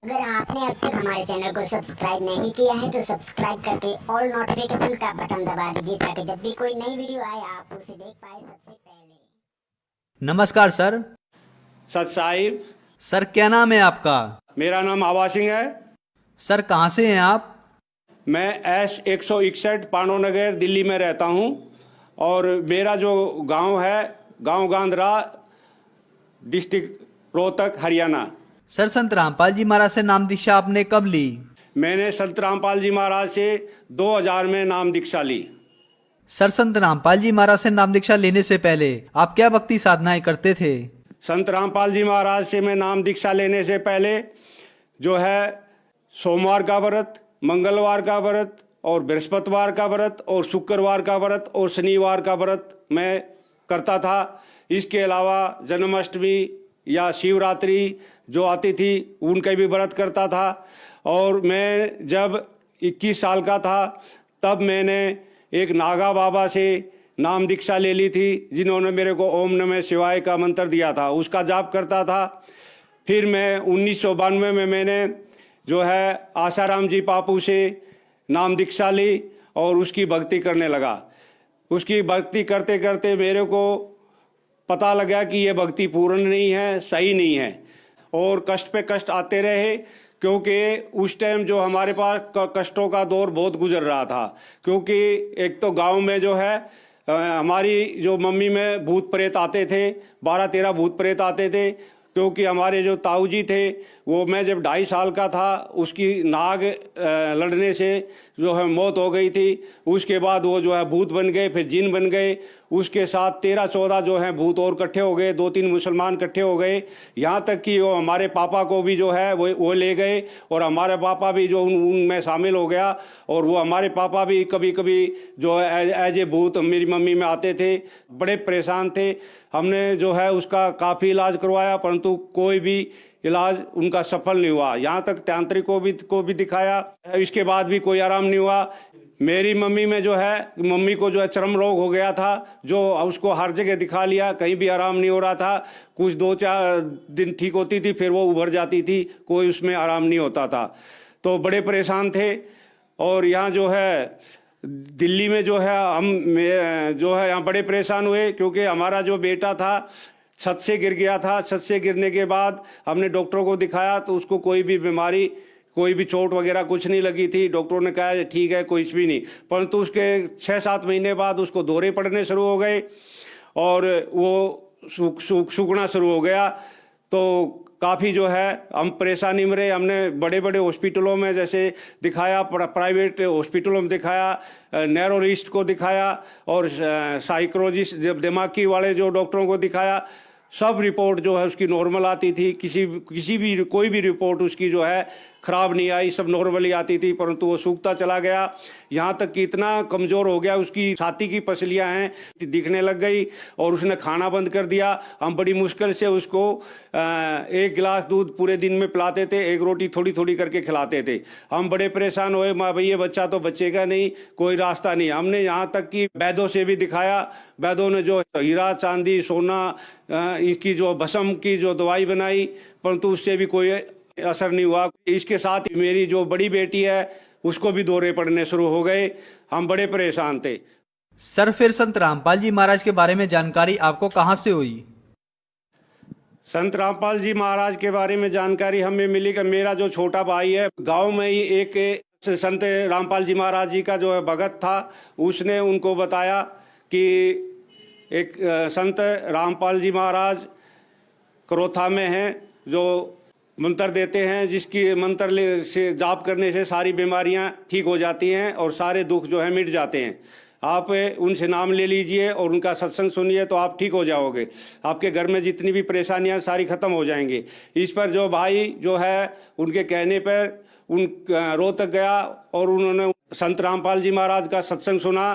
अगर आपने अब तक हमारे चैनल को सब्सक्राइब नहीं किया है तो सब्सक्राइब करके ऑल नोटिफिकेशन का बटन दबा दीजिए ताकि जब भी कोई नई वीडियो आए आप उसे देख पाए सबसे पहले। नमस्कार सर। सत साहिब। सर क्या नाम है आपका? मेरा नाम आवा सिंह है। सर कहाँ से हैं आप? मैं S 161 पांडव नगर दिल्ली में रहता हूँ और मेरा जो गांव है गांव गांधरा, डिस्ट्रिक्ट रोहतक, हरियाणा। सर संत रामपाल जी महाराज से नाम दीक्षा आपने कब ली? मैंने संत रामपाल जी महाराज से 2000 में नाम दीक्षा ली। सर संत रामपाल जी महाराज से नाम दीक्षा लेने से पहले आप क्या भक्ति साधनाएं करते थे? संत रामपाल जी महाराज से मैं नाम दीक्षा लेने से पहले जो है सोमवार का व्रत, मंगलवार का व्रत और बृहस्पतिवार का व्रत और शुक्रवार का व्रत और शनिवार का व्रत मैं करता था। इसके अलावा जन्माष्टमी या शिवरात्रि जो आती थी उनका भी व्रत करता था। और मैं जब 21 साल का था तब मैंने एक नागा बाबा से नाम दीक्षा ले ली थी, जिन्होंने मेरे को ओम नमः शिवाय का मंत्र दिया था, उसका जाप करता था। फिर मैं 1992 में मैंने जो है आसाराम जी पापू से नाम दीक्षा ली और उसकी भक्ति करने लगा। उसकी भक्ति करते करते मेरे को पता लगा कि ये भक्ति पूर्ण नहीं है, सही नहीं है और कष्ट पे कष्ट आते रहे, क्योंकि उस टाइम जो हमारे पास कष्टों का दौर बहुत गुजर रहा था। क्योंकि एक तो गांव में जो है हमारी जो मम्मी में भूत प्रेत आते थे, 12-13 भूत प्रेत आते थे। क्योंकि हमारे जो ताऊ जी थे वो, मैं जब 2.5 साल का था उसकी नाग लड़ने से जो है मौत हो गई थी। उसके बाद वो जो है भूत बन गए, फिर जिन बन गए। उसके साथ 13-14 जो है भूत और इकट्ठे हो गए, 2-3 मुसलमान इकट्ठे हो गए। यहाँ तक कि वो हमारे पापा को भी जो है वो ले गए और हमारे पापा भी जो उनमें शामिल हो गया। और वो हमारे पापा भी कभी कभी जो है एज ए भूत मेरी मम्मी में आते थे। बड़े परेशान थे। हमने जो है उसका काफ़ी इलाज करवाया परंतु कोई भी इलाज उनका सफल नहीं हुआ। यहाँ तक तांत्रिक को भी दिखाया, इसके बाद भी कोई आराम नहीं हुआ। मेरी मम्मी में जो है मम्मी को जो है चर्म रोग हो गया था, जो उसको हर जगह दिखा लिया, कहीं भी आराम नहीं हो रहा था। कुछ 2-4 दिन ठीक होती थी, फिर वो उभर जाती थी, कोई उसमें आराम नहीं होता था। तो बड़े परेशान थे। और यहाँ जो है दिल्ली में जो है हम जो है यहाँ बड़े परेशान हुए, क्योंकि हमारा जो बेटा था छत से गिर गया था। छत से गिरने के बाद हमने डॉक्टरों को दिखाया तो उसको कोई भी बीमारी, कोई भी चोट वगैरह कुछ नहीं लगी थी। डॉक्टरों ने कहा ठीक है, कुछ भी नहीं। परंतु उसके 6-7 महीने बाद उसको दौरे पड़ने शुरू हो गए और वो सूखना शुरू हो गया। तो काफ़ी जो है हम परेशानी में रहे। हमने बड़े बड़े हॉस्पिटलों में जैसे दिखाया, प्राइवेट हॉस्पिटलों में दिखाया, नैरोलिस्ट को दिखाया और साइकोलॉजिस्ट दिमागी वाले जो डॉक्टरों को दिखाया। सब रिपोर्ट जो है उसकी नॉर्मल आती थी। किसी भी कोई भी रिपोर्ट उसकी जो है ख़राब नहीं आई, सब नॉर्मली आती थी। परंतु वो सूखता चला गया, यहाँ तक कि इतना कमज़ोर हो गया, उसकी छाती की पसलियाँ हैं दिखने लग गई और उसने खाना बंद कर दिया। हम बड़ी मुश्किल से उसको 1 गिलास दूध पूरे दिन में पिलाते थे, 1 रोटी थोड़ी थोड़ी करके खिलाते थे। हम बड़े परेशान हुए, माँ भाई ये बच्चा तो बचेगा नहीं, कोई रास्ता नहीं। हमने यहाँ तक कि वैद्यों से भी दिखाया। वैद्यों ने जो हीरा चांदी सोना इसकी जो भस्म की जो दवाई बनाई, परंतु उससे भी कोई असर नहीं हुआ। इसके साथ मेरी जो बड़ी बेटी है उसको भी दौरे पड़ने शुरू हो गए। हम बड़े परेशान थे। सर फिर संत रामपाल जी महाराज के बारे में जानकारी आपको कहाँ से हुई? संत रामपाल जी महाराज के बारे में जानकारी हमें मिली कि मेरा जो छोटा भाई है गांव में ही एक संत रामपाल जी महाराज जी का जो है भगत था, उसने उनको बताया कि एक संत रामपाल जी महाराज करोथा में हैं, जो मंत्र देते हैं, जिसकी मंत्र से जाप करने से सारी बीमारियां ठीक हो जाती हैं और सारे दुख जो है मिट जाते हैं। आप उनसे नाम ले लीजिए और उनका सत्संग सुनिए तो आप ठीक हो जाओगे। आपके घर में जितनी भी परेशानियां सारी ख़त्म हो जाएंगी। इस पर जो भाई जो है उनके कहने पर उन रोहतक गया और उन्होंने संत रामपाल जी महाराज का सत्संग सुना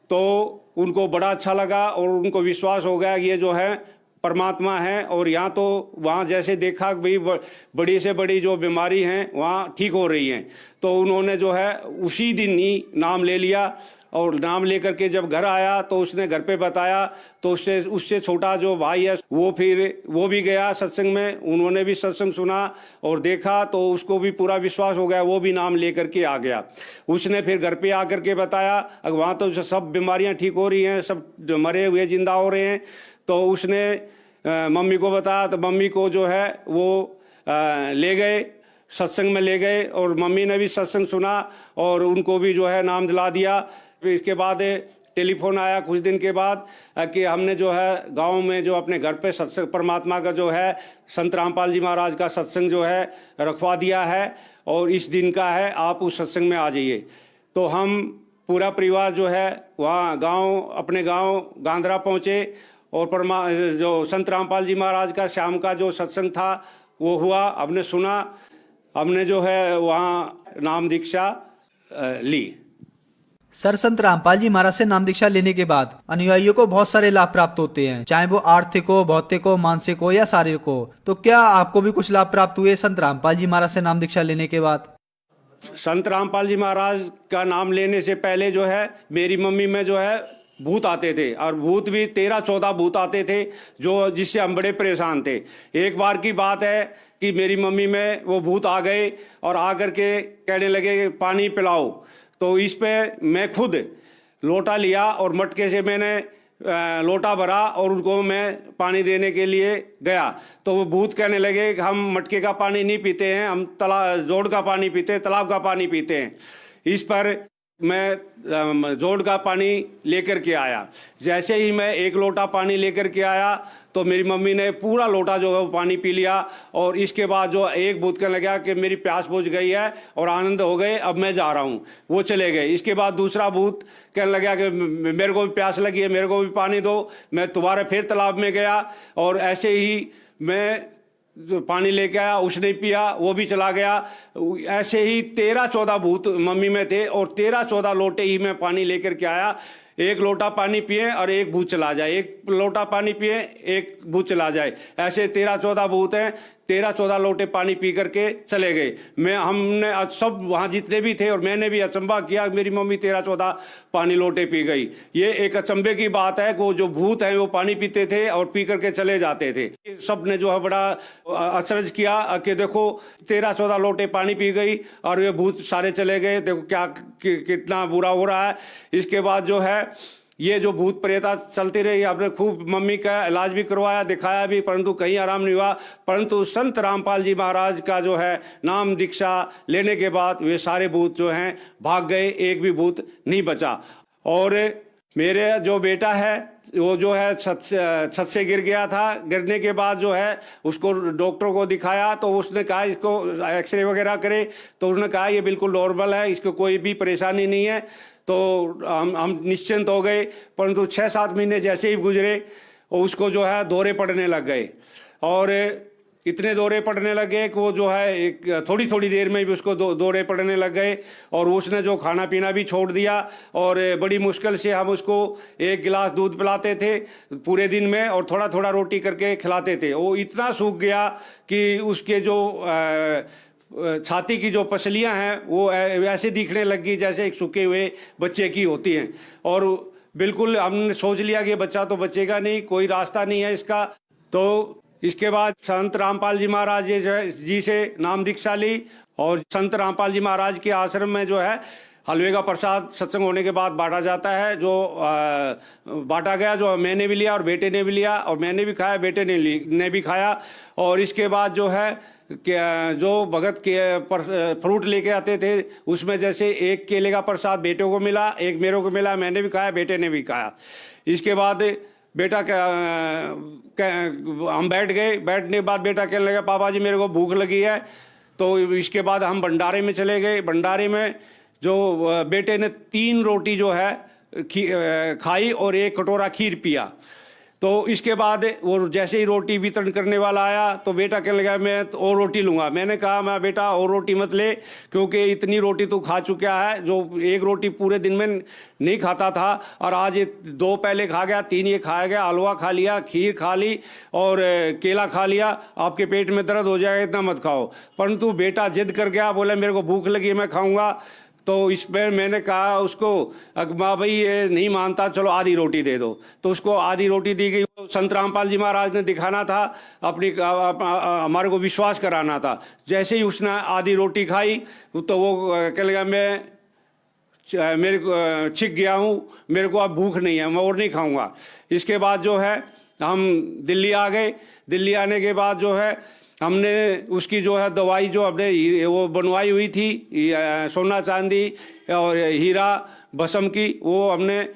तो उनको बड़ा अच्छा लगा और उनको विश्वास हो गया कि ये जो है परमात्मा है। और यहाँ तो वहाँ जैसे देखा भाई बड़ी से बड़ी जो बीमारी हैं वहाँ ठीक हो रही हैं, तो उन्होंने जो है उसी दिन ही नाम ले लिया और नाम लेकर के जब घर आया तो उसने घर पे बताया, तो उससे छोटा जो भाई है वो भी गया सत्संग में, उन्होंने भी सत्संग सुना और देखा, तो उसको भी पूरा विश्वास हो गया, वो भी नाम लेकर के आ गया। उसने फिर घर पे आकर के बताया, वहाँ तो सब बीमारियाँ ठीक हो रही हैं, सब मरे हुए जिंदा हो रहे हैं। तो उसने मम्मी को बताया, तो मम्मी को जो है वो ले गए, सत्संग में ले गए, और मम्मी ने भी सत्संग सुना और उनको भी जो है नाम दिला दिया। फिर इसके बाद टेलीफोन आया कुछ दिन के बाद कि हमने जो है गांव में जो अपने घर पे सत्संग परमात्मा का जो है संत रामपाल जी महाराज का सत्संग जो है रखवा दिया है और इस दिन का है, आप उस सत्संग में आ जाइए। तो हम पूरा परिवार जो है वहाँ अपने गाँव गांधरा पहुँचे और जो संत रामपाल जी महाराज का शाम का जो सत्संग था वो हुआ, हमने सुना, हमने जो है वहाँ नाम दीक्षा ली। सर, संत रामपाल जी महाराज से नाम दीक्षा लेने के बाद अनुयायियों को बहुत सारे लाभ प्राप्त होते हैं, चाहे वो आर्थिक हो, भौतिक हो, मानसिक हो या शारीरिक हो। तो क्या आपको भी कुछ लाभ प्राप्त हुए संत रामपाल जी महाराज से नाम दीक्षा लेने के बाद? संत रामपाल जी महाराज का नाम लेने से पहले जो है मेरी मम्मी में जो है भूत आते थे, और भूत भी 13-14 भूत आते थे, जो जिससे हम बड़े परेशान थे। एक बार की बात है कि मेरी मम्मी में वो भूत आ गए और आकर के कहने लगे पानी पिलाओ। तो इस पे मैं खुद लोटा लिया और मटके से मैंने लोटा भरा और उनको मैं पानी देने के लिए गया। तो वो भूत कहने लगे कि हम मटके का पानी नहीं पीते हैं, हम जोड़ का पानी पीते हैं, तालाब का पानी पीते हैं। इस पर मैं जोड़ का पानी लेकर के आया। जैसे ही मैं एक लोटा पानी लेकर के आया तो मेरी मम्मी ने पूरा लोटा जो है वो पानी पी लिया, और इसके बाद जो एक भूत कहने लगा कि मेरी प्यास बुझ गई है और आनंद हो गए, अब मैं जा रहा हूँ, वो चले गए। इसके बाद दूसरा भूत कहने लगा कि मेरे को भी प्यास लगी है, मेरे को भी पानी दो। मैं दोबारा फिर तालाब में गया और ऐसे ही मैं जो पानी लेके आया, उसने पिया, वो भी चला गया। ऐसे ही 13-14 भूत मम्मी में थे और 13-14 लोटे ही मैं पानी लेकर के आया। एक लोटा पानी पिए और एक भूत चला जाए, एक लोटा पानी पिए एक भूत चला जाए, ऐसे 13-14 भूत हैं। 13-14 लोटे पानी पी करके चले गए। हमने सब वहाँ जितने भी थे और मैंने भी अचंबा किया, मेरी मम्मी 13-14 पानी लोटे पी गई। ये एक अचंबे की बात है कि वो जो भूत हैं वो पानी पीते थे और पी करके चले जाते थे। सब ने जो है बड़ा अचरज किया कि देखो 13-14 लोटे पानी पी गई और ये भूत सारे चले गए, देखो क्या कितना बुरा हो रहा है। इसके बाद जो है ये जो भूत प्रेता चलती रही, आपने खूब मम्मी का इलाज भी करवाया, दिखाया भी, परंतु कहीं आराम नहीं हुआ। परंतु संत रामपाल जी महाराज का जो है नाम दीक्षा लेने के बाद वे सारे भूत जो हैं भाग गए, एक भी भूत नहीं बचा। और मेरे जो बेटा है वो जो है छत से गिर गया था। गिरने के बाद जो है उसको डॉक्टर को दिखाया तो उसने कहा इसको एक्सरे वगैरह करे, तो उसने कहा ये बिल्कुल नॉर्मल है, इसको कोई भी परेशानी नहीं है। तो हम निश्चिंत हो गए। परंतु 6-7 महीने जैसे ही गुजरे उसको जो है दौरे पड़ने लग गए, और इतने दौरे पड़ने लग गए कि वो जो है एक थोड़ी देर में भी उसको दौरे पड़ने लग गए, और उसने जो खाना पीना भी छोड़ दिया, और बड़ी मुश्किल से हम उसको 1 गिलास दूध पिलाते थे पूरे दिन में और थोड़ा रोटी करके खिलाते थे। वो इतना सूख गया कि उसके जो छाती की जो पसलियां हैं वो वैसे दिखने लगी जैसे एक सूखे हुए बच्चे की होती हैं, और बिल्कुल हमने सोच लिया कि बच्चा तो बचेगा नहीं, कोई रास्ता नहीं है इसका। तो इसके बाद संत रामपाल जी महाराज जी से नाम दीक्षा ली, और संत रामपाल जी महाराज के आश्रम में जो है हलवे का प्रसाद सत्संग होने के बाद बांटा जाता है। जो बांटा गया, जो मैंने भी लिया और बेटे ने भी लिया, और मैंने भी खाया, बेटे ने भी खाया। और इसके बाद जो है जो भगत के फ्रूट लेके आते थे उसमें जैसे एक केले का प्रसाद बेटे को मिला, एक मेरे को मिला, मैंने भी खाया, बेटे ने भी खाया। इसके बाद बेटा हम बैठ गए। बैठने के बाद बेटा कहने लगा पापा जी मेरे को भूख लगी है। तो इसके बाद हम भंडारे में चले गए। भंडारे में जो बेटे ने 3 रोटी जो है खाई और 1 कटोरा खीर पिया। तो इसके बाद वो जैसे ही रोटी वितरण करने वाला आया तो बेटा कहने लगा मैं तो और रोटी लूँगा। मैंने कहा मैं बेटा और रोटी मत ले, क्योंकि इतनी रोटी तू खा चुका है, जो 1 रोटी पूरे दिन में नहीं खाता था, और आज ये 2 पहले खा गया, 3 ये खा गया, हलवा खा लिया, खीर खा ली और केला खा लिया, आपके पेट में दर्द हो जाएगा, इतना मत खाओ। परंतु बेटा जिद कर गया, बोले मेरे को भूख लगी मैं खाऊँगा। तो इस पर मैंने कहा उसको, अकबा भाई ये नहीं मानता, चलो आधी रोटी दे दो। तो उसको आधी रोटी दी गई। संत रामपाल जी महाराज ने दिखाना था, हमारे को विश्वास कराना था। जैसे ही उसने आधी रोटी खाई तो वो कह लगा मेरे को छिक गया हूँ, मेरे को अब भूख नहीं है, मैं और नहीं खाऊंगा। इसके बाद जो है हम दिल्ली आ गए। दिल्ली आने के बाद जो है हमने उसकी जो है दवाई जो अपने वो बनवाई हुई थी, सोना चांदी और हीरा भस्म की, वो हमने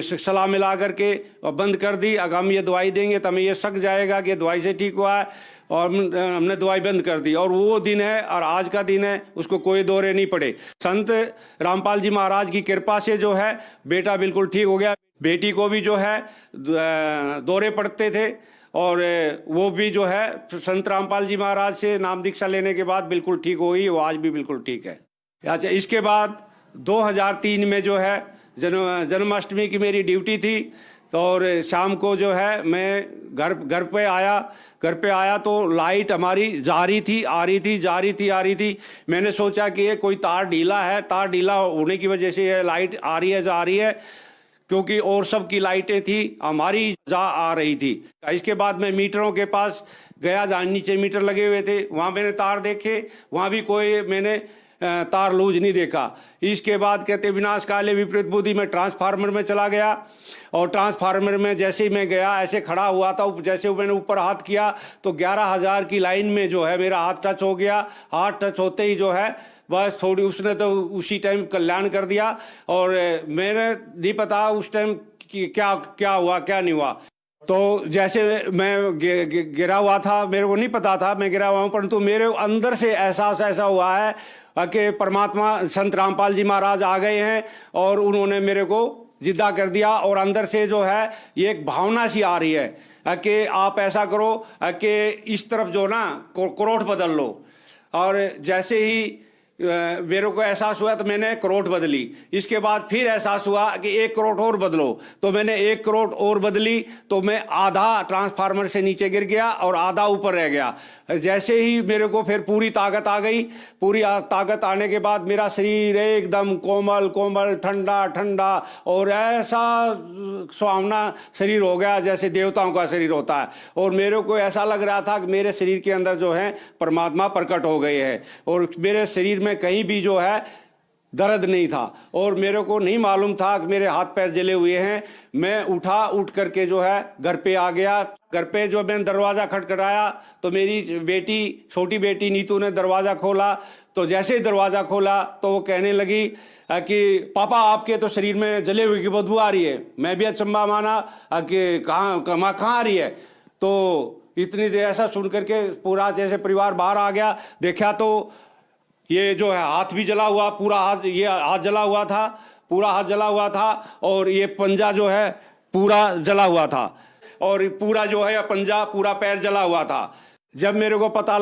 सलाह मिला करके बंद कर दी। अगर हम ये दवाई देंगे तो हमें ये शक जाएगा कि दवाई से ठीक हुआ है, और हमने दवाई बंद कर दी। और वो दिन है और आज का दिन है, उसको कोई दौरे नहीं पड़े। संत रामपाल जी महाराज की कृपा से जो है बेटा बिल्कुल ठीक हो गया। बेटी को भी जो है दौरे पड़ते थे, और वो भी जो है संत रामपाल जी महाराज से नाम दीक्षा लेने के बाद बिल्कुल ठीक हो गई। वो आज भी बिल्कुल ठीक है। अच्छा, इसके बाद 2003 में जो है जन्माष्टमी की मेरी ड्यूटी थी। तो और शाम को जो है मैं घर पे आया तो लाइट हमारी जा रही थी, आ रही थी, जा रही थी, आ रही थी। मैंने सोचा कि ये कोई तार ढीला है, तार ढीला होने की वजह से ये लाइट आ रही है, जा रही है, क्योंकि और सब की लाइटें थी, हमारी जा आ रही थी। इसके बाद मैं मीटरों के पास गया, जहाँ नीचे मीटर लगे हुए थे, वहाँ मैंने तार देखे, वहाँ भी कोई मैंने तार लूज नहीं देखा। इसके बाद कहते विनाश काले विपरीत बुद्धि में ट्रांसफार्मर में चला गया, और ट्रांसफार्मर में जैसे ही मैं गया ऐसे खड़ा हुआ था, जैसे मैंने ऊपर हाथ किया तो 11,000 की लाइन में जो है मेरा हाथ टच हो गया। हाथ टच होते ही जो है बस थोड़ी उसने तो उसी टाइम कल्याण कर दिया। और मैंने नहीं पता उस टाइम क्या हुआ क्या नहीं हुआ। तो जैसे मैं गिरा हुआ था, मेरे को नहीं पता था मैं गिरा हुआ हूँ, परंतु मेरे अंदर से एहसास ऐसा हुआ है कि परमात्मा संत रामपाल जी महाराज आ गए हैं और उन्होंने मेरे को जिद्दा कर दिया। और अंदर से जो है ये एक भावना सी आ रही है कि आप ऐसा करो कि इस तरफ जो ना करोट बदल लो। और जैसे ही मेरे को एहसास हुआ तो मैंने करोट बदली। इसके बाद फिर एहसास हुआ कि 1 करोट और बदलो, तो मैंने 1 करोट और बदली, तो मैं आधा ट्रांसफार्मर से नीचे गिर गया और आधा ऊपर रह गया। जैसे ही मेरे को फिर पूरी ताकत आ गई, पूरी ताकत आने के बाद मेरा शरीर एकदम कोमल कोमल, ठंडा ठंडा और ऐसा सुहावना शरीर हो गया जैसे देवताओं का शरीर होता है। और मेरे को ऐसा लग रहा था कि मेरे शरीर के अंदर जो है परमात्मा प्रकट हो गए हैं, और मेरे शरीर में कहीं भी जो है दर्द नहीं था। और मेरे को नहीं मालूम था कि मेरे हाथ पैर जले हुए हैं। मैं उठ करके जो है घर पे आ गया। घर पे जो मैंने दरवाज़ा खटखटाया तो मेरी बेटी, छोटी बेटी नीतू ने दरवाज़ा खोला। तो जैसे ही दरवाज़ा खोला तो वो कहने लगी कि पापा आपके तो शरीर में जले हुए की बदबू आ रही है। मैं भी अचंबा माना कि कहाँ आ रही है। तो इतनी देर ऐसा सुन करके पूरा जैसे परिवार बाहर आ गया, देखा तो ये जो है हाथ भी जला हुआ, पूरा हाथ, ये हाथ जला हुआ था, पूरा हाथ जला हुआ था, और ये पंजा जो है पूरा जला हुआ था, और पूरा जो है पंजा, पूरा पैर जला हुआ था। तब मेरे को पता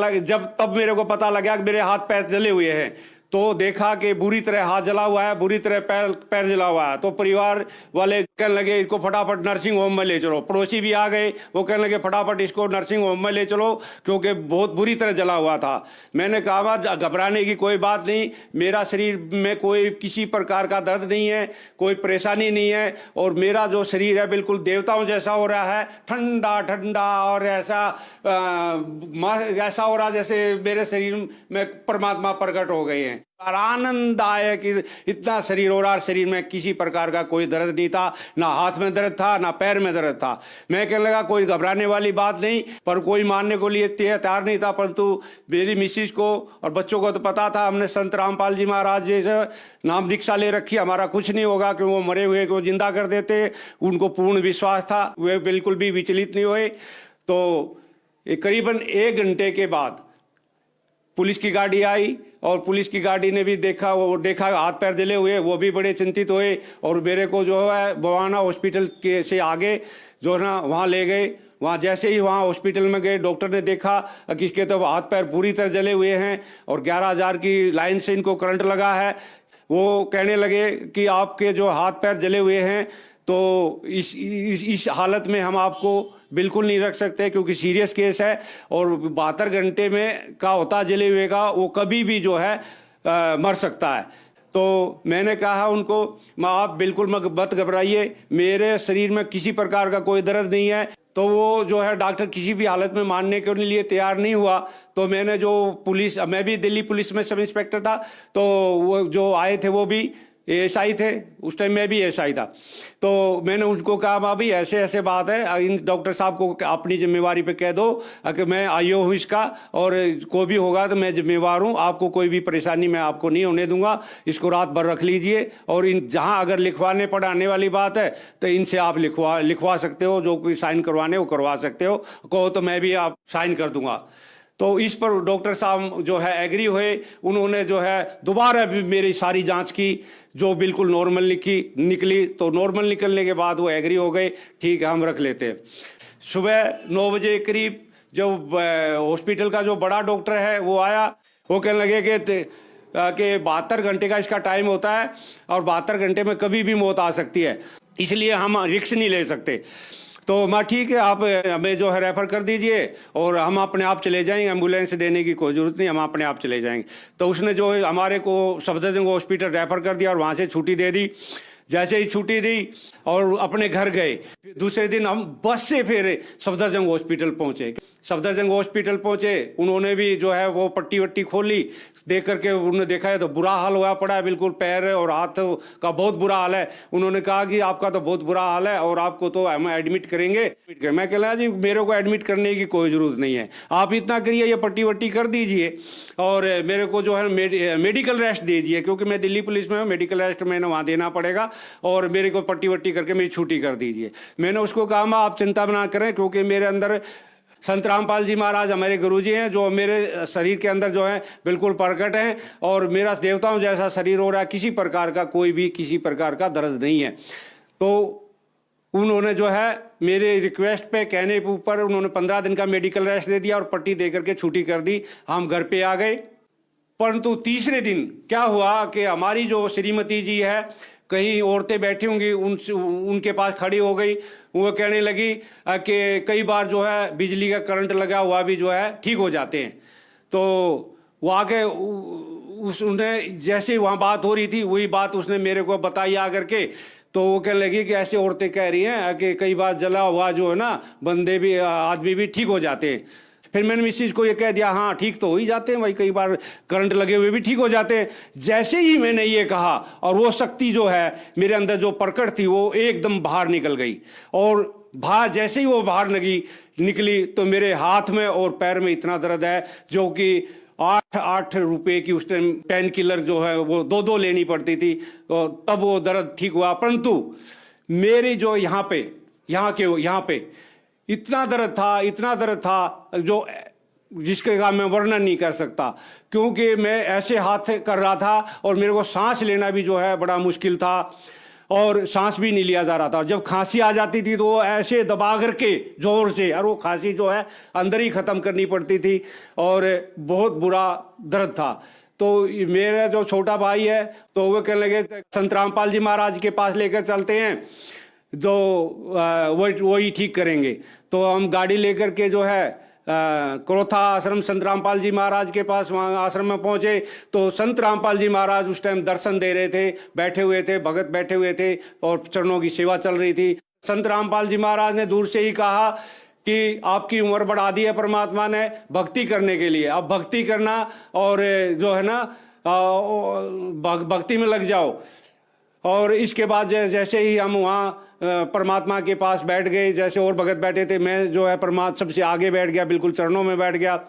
लगा कि मेरे हाथ पैर जले हुए हैं, तो देखा कि बुरी तरह हाथ जला हुआ है, बुरी तरह पैर जला हुआ है। तो परिवार वाले कहने लगे इसको फटाफट नर्सिंग होम में ले चलो। पड़ोसी भी आ गए, वो कहने लगे फटाफट इसको नर्सिंग होम में ले चलो, क्योंकि बहुत बुरी तरह जला हुआ था। मैंने कहा घबराने की कोई बात नहीं, मेरा शरीर में कोई किसी प्रकार का दर्द नहीं है, कोई परेशानी नहीं है, और मेरा जो शरीर है बिल्कुल देवताओं जैसा हो रहा है, ठंडा ठंडा, और ऐसा हो रहा जैसे मेरे शरीर में परमात्मा प्रकट हो गए हैं। और आनंददायक इतना शरीर हो रहा, शरीर में किसी प्रकार का कोई दर्द नहीं था, ना हाथ में दर्द था, ना पैर में दर्द था। मैं कहने लगा कोई घबराने वाली बात नहीं, पर कोई मानने को लिए तैयार नहीं था। परंतु मेरी मिसिज को और बच्चों को तो पता था, हमने संत रामपाल जी महाराज जी से नाम दीक्षा ले रखी, हमारा कुछ नहीं होगा, कि वो मरे हुए को जिंदा कर देते। उनको पूर्ण विश्वास था, वे बिल्कुल भी विचलित नहीं हुए। तो करीबन 1 घंटे के बाद पुलिस की गाड़ी आई, और पुलिस की गाड़ी ने भी देखा हाथ पैर जले हुए, वो भी बड़े चिंतित हुए, और मेरे को जो है बवाना हॉस्पिटल के से आगे जो ना वहाँ ले गए। वहाँ जैसे ही वहाँ हॉस्पिटल में गए, डॉक्टर ने देखा कि इसके तो हाथ पैर पूरी तरह जले हुए हैं, और 11,000 की लाइन से इनको करंट लगा है। वो कहने लगे कि आपके जो हाथ पैर जले हुए हैं, तो इस हालत में हम आपको बिल्कुल नहीं रख सकते, क्योंकि सीरियस केस है, और 72 घंटे में का होता जले हुए का, वो कभी भी जो है मर सकता है। तो मैंने कहा उनको, आप बिल्कुल मत घबराइए, मेरे शरीर में किसी प्रकार का कोई दर्द नहीं है। तो वो जो है डॉक्टर किसी भी हालत में मानने के लिए तैयार नहीं हुआ। तो मैंने जो पुलिस, मैं भी दिल्ली पुलिस में सब इंस्पेक्टर था, तो वो जो आए थे वो भी एएसआई थे, उस टाइम मैं भी एएसआई था। तो मैंने उनको कहा भाभी ऐसे ऐसे बात है, इन डॉक्टर साहब को अपनी जिम्मेवारी पे कह दो कि मैं आईओ हूँ इसका, और कोई भी होगा तो मैं जिम्मेवार हूँ, आपको कोई भी परेशानी मैं आपको नहीं होने दूंगा, इसको रात भर रख लीजिए, और इन जहाँ अगर लिखवाने पढ़ाने वाली बात है तो इनसे आप लिखवा सकते हो, जो कोई साइन करवाने वो करवा सकते हो, कहो तो मैं भी आप साइन कर दूंगा। तो इस पर डॉक्टर साहब जो है एग्री हुए। उन्होंने जो है दोबारा भी मेरी सारी जांच की, जो बिल्कुल नॉर्मल निकली। तो नॉर्मल निकलने के बाद वो एग्री हो गए, ठीक है हम रख लेते हैं। सुबह 9 बजे करीब जब हॉस्पिटल का जो बड़ा डॉक्टर है वो आया, वो कहने लगे कि 72 घंटे का इसका टाइम होता है, और 72 घंटे में कभी भी मौत आ सकती है, इसलिए हम रिस्क नहीं ले सकते। तो मैं ठीक है, आप हमें जो है रेफर कर दीजिए और हम अपने आप चले जाएंगे, एम्बुलेंस देने की कोई ज़रूरत नहीं, हम अपने आप चले जाएंगे। तो उसने जो है हमारे को सफदरजंग हॉस्पिटल रेफर कर दिया और वहाँ से छुट्टी दे दी। जैसे ही छुट्टी दी और अपने घर गए, दूसरे दिन हम बस से फिर सफदरजंग हॉस्पिटल पहुँचे। सफदरजंग हॉस्पिटल पहुँचे, उन्होंने भी जो है वो पट्टी वट्टी खोली, देख करके उन्होंने देखा है तो बुरा हाल हुआ पड़ा है, बिल्कुल पैर और हाथ का बहुत बुरा हाल है। उन्होंने कहा कि आपका तो बहुत बुरा हाल है और आपको तो हम एडमिट करेंगे। मैं कह रहा जी मेरे को एडमिट करने की कोई ज़रूरत नहीं है, आप इतना करिए ये पट्टी वट्टी कर दीजिए और मेरे को जो है मेडिकल रेस्ट दे दीजिए, क्योंकि मैं दिल्ली पुलिस में हूँ, मेडिकल रेस्ट मैंने वहाँ देना पड़ेगा, और मेरे को पट्टी वट्टी करके मेरी छुट्टी कर दीजिए। मैंने उसको कहा आप चिंता ना करें, क्योंकि मेरे अंदर संत रामपाल जी महाराज हमारे गुरुजी हैं, जो मेरे शरीर के अंदर जो है बिल्कुल प्रकट हैं, और मेरा देवताओं जैसा शरीर हो रहा है, किसी प्रकार का कोई भी किसी प्रकार का दर्द नहीं है। तो उन्होंने जो है मेरे रिक्वेस्ट पे कहने के ऊपर उन्होंने 15 दिन का मेडिकल रेस्ट दे दिया और पट्टी दे करके छुट्टी कर दी। हम घर पे आ गए। परंतु तीसरे दिन क्या हुआ कि हमारी जो श्रीमती जी है, कहीं औरतें बैठी होंगी, उनके पास खड़ी हो गई, वो कहने लगी कि कई बार जो है बिजली का करंट लगा हुआ भी जो है ठीक हो जाते हैं। तो वो आके उसने जैसे ही वहाँ बात हो रही थी वही बात उसने मेरे को बताई आकर के। तो वो कहने लगी कि ऐसे औरतें कह रही हैं कि कई बार जला हुआ जो है ना बंदे भी आदमी भी ठीक हो जाते हैं। फिर मैंने मिसिज को ये कह दिया हाँ ठीक तो हो ही जाते हैं भाई, कई बार करंट लगे हुए भी ठीक हो जाते हैं। जैसे ही मैंने ये कहा और वो शक्ति जो है मेरे अंदर जो प्रकट थी वो एकदम बाहर निकल गई, और बाहर जैसे ही वो बाहर निकली तो मेरे हाथ में और पैर में इतना दर्द है, जो कि 8 रुपए की उस टाइम पेन किलर जो है वो 2 लेनी पड़ती थी, तो तब वो दर्द ठीक हुआ। परंतु मेरी जो यहाँ पे इतना दर्द था जो जिसके का मैं वर्णन नहीं कर सकता, क्योंकि मैं ऐसे हाथ कर रहा था और मेरे को सांस लेना भी जो है बड़ा मुश्किल था, और सांस भी नहीं लिया जा रहा था। जब खांसी आ जाती थी तो वो ऐसे दबा करके जोर से, और वो खांसी जो है अंदर ही ख़त्म करनी पड़ती थी, और बहुत बुरा दर्द था। तो मेरा जो छोटा भाई है तो वो कहने लगे संत रामपाल जी महाराज के पास लेकर चलते हैं, जो वही ठीक करेंगे। तो हम गाड़ी लेकर के जो है क्रोथा आश्रम संत रामपाल जी महाराज के पास वहाँ आश्रम में पहुँचे। तो संत रामपाल जी महाराज उस टाइम दर्शन दे रहे थे, बैठे हुए थे, भगत बैठे हुए थे और चरणों की सेवा चल रही थी। संत रामपाल जी महाराज ने दूर से ही कहा कि आपकी उम्र बढ़ा दी है परमात्मा ने भक्ति करने के लिए, अब भक्ति करना और जो है ना भक्ति में लग जाओ। और इसके बाद जैसे ही हम वहाँ परमात्मा के पास बैठ गए, जैसे और भगत बैठे थे, मैं जो है परमात्मा सबसे आगे बैठ गया, बिल्कुल चरणों में बैठ गया।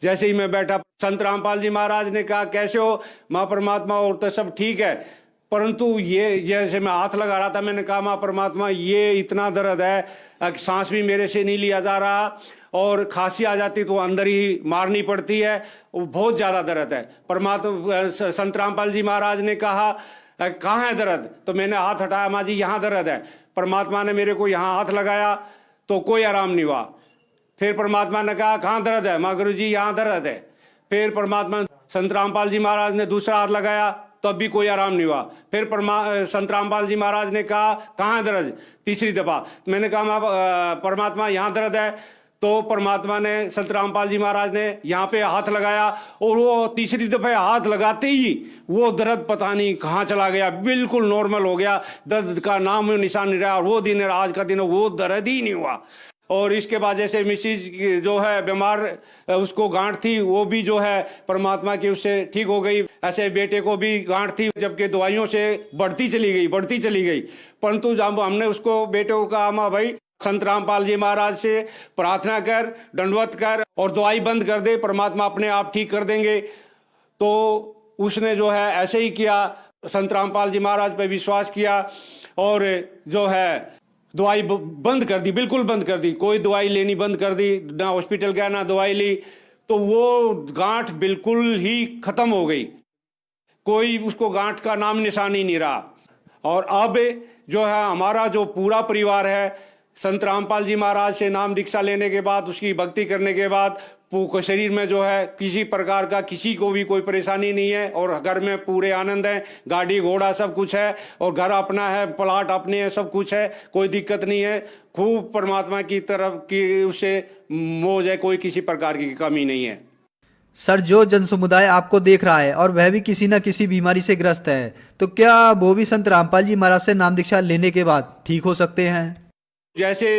जैसे ही मैं बैठा, संत रामपाल जी महाराज ने कहा कैसे हो माँ परमात्मा, और तो सब ठीक है, परंतु ये जैसे मैं हाथ लगा रहा था, मैंने कहा माँ परमात्मा ये इतना दर्द है, सांस भी मेरे से नहीं लिया जा रहा, और खांसी आ जाती तो अंदर ही मारनी पड़ती है, वो बहुत ज़्यादा दर्द है। परमात्मा संत रामपाल जी महाराज ने कहा कहाँ है दर्द, तो मैंने हाथ हटाया, माँ जी यहाँ दर्द है। परमात्मा ने मेरे को यहाँ हाथ लगाया तो कोई आराम नहीं हुआ। फिर परमात्मा ने कहा कहाँ दर्द है, माँ गुरु जी यहाँ दर्द है। फिर परमात्मा संत रामपाल जी महाराज ने दूसरा हाथ लगाया तब भी कोई आराम नहीं हुआ। फिर संत रामपाल जी महाराज ने कहा कहाँ दर्द, तीसरी दफा मैंने कहा परमात्मा यहाँ दर्द है। तो परमात्मा ने, संत रामपाल जी महाराज ने यहाँ पे हाथ लगाया और वो तीसरी दफे हाथ लगाते ही वो दर्द पता नहीं कहाँ चला गया, बिल्कुल नॉर्मल हो गया, दर्द का नाम निशान नहीं रहा। और वो दिन, आज का दिन, वो दर्द ही नहीं हुआ। और इसके बाद जैसे मिसिज जो है बीमार, उसको गांठ थी, वो भी जो है परमात्मा की उससे ठीक हो गई। ऐसे बेटे को भी गांठ थी, जबकि दवाइयों से बढ़ती चली गई। परंतु जब हमने उसको, बेटे को कहा, माँ भाई संत रामपाल जी महाराज से प्रार्थना कर, दंडवत कर और दवाई बंद कर दे, परमात्मा अपने आप ठीक कर देंगे। तो उसने जो है ऐसे ही किया, संत रामपाल जी महाराज पे विश्वास किया और जो है दवाई बंद कर दी, बिल्कुल बंद कर दी। कोई दवाई लेनी बंद कर दी, ना हॉस्पिटल गया ना दवाई ली। तो वो गांठ बिल्कुल ही खत्म हो गई, कोई उसको गांठ का नाम निशान ही नहीं रहा। और अब जो है हमारा जो पूरा परिवार है, संत रामपाल जी महाराज से नाम दीक्षा लेने के बाद, उसकी भक्ति करने के बाद शरीर में जो है किसी प्रकार का, किसी को भी कोई परेशानी नहीं है। और घर में पूरे आनंद है, गाड़ी घोड़ा सब कुछ है, और घर अपना है, प्लाट अपने है, सब कुछ है, कोई दिक्कत नहीं है। खूब परमात्मा की तरफ की उससे मौज है, कोई किसी प्रकार की कमी नहीं है। सर, जो जन समुदाय आपको देख रहा है और वह भी किसी न किसी बीमारी से ग्रस्त है, तो क्या वो भी संत रामपाल जी महाराज से नाम दीक्षा लेने के बाद ठीक हो सकते हैं? जैसे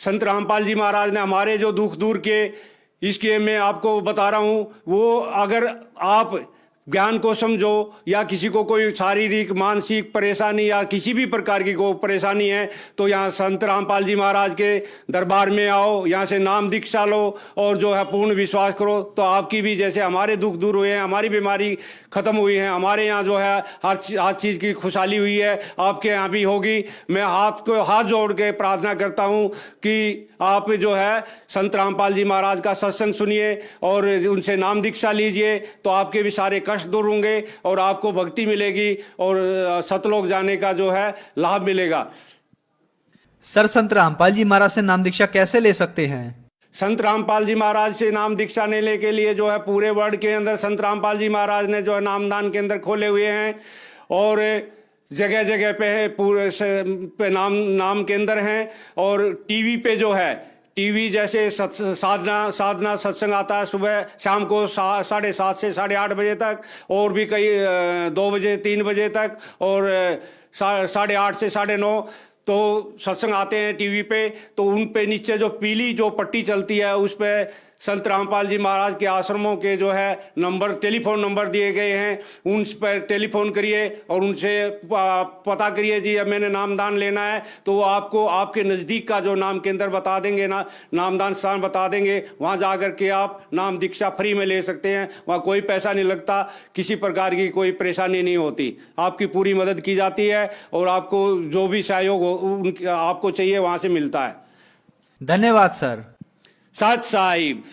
संत रामपाल जी महाराज ने हमारे जो दुख दूर किए, इसके मैं आपको बता रहा हूँ। वो अगर आप ज्ञान को समझो, या किसी को कोई शारीरिक मानसिक परेशानी या किसी भी प्रकार की कोई परेशानी है, तो यहाँ संत रामपाल जी महाराज के दरबार में आओ, यहाँ से नाम दीक्षा लो और जो है पूर्ण विश्वास करो। तो आपकी भी, जैसे हमारे दुख दूर हुए हैं, हमारी बीमारी खत्म हुई है, हमारे यहाँ जो है हर चीज़ की खुशहाली हुई है, आपके यहाँ भी होगी। मैं हाथ जोड़ के प्रार्थना करता हूँ कि आप जो है संत रामपाल जी महाराज का सत्संग सुनिए और उनसे नाम दीक्षा लीजिए, तो आपके भी सारे कष्ट दूर होंगे और आपको भक्ति मिलेगी और सतलोक जाने का जो है लाभ मिलेगा। सर, संत रामपाल जी महाराज से नाम दीक्षा कैसे ले सकते हैं? संत रामपाल जी महाराज से नाम दीक्षा लेने के लिए जो है पूरे वर्ल्ड के अंदर संत रामपाल जी महाराज ने जो है नामदान केंद्र खोले हुए हैं और जगह जगह पे है, पूरे पे नाम केंद्र हैं। और टीवी पे जो है, टीवी जैसे साधना सत्संग आता है सुबह शाम को 7:30 से 8:30 बजे तक, और भी कई 2 बजे 3 बजे तक, और 8:30 से 9:30 तो सत्संग आते हैं टीवी पे। तो उन पे नीचे जो पीली जो पट्टी चलती है, उस पे संत रामपाल जी महाराज के आश्रमों के जो है नंबर, टेलीफोन नंबर दिए गए हैं, उन पर टेलीफोन करिए और उनसे पता करिए जी अब मैंने नामदान लेना है। तो वो आपको आपके नज़दीक का जो नाम केंद्र बता देंगे, नामदान स्थान बता देंगे, वहाँ जा कर के आप नाम दीक्षा फ्री में ले सकते हैं। वहाँ कोई पैसा नहीं लगता, किसी प्रकार की कोई परेशानी नहीं होती, आपकी पूरी मदद की जाती है और आपको जो भी सहयोग आपको चाहिए वहाँ से मिलता है। धन्यवाद सर। सत साहिब।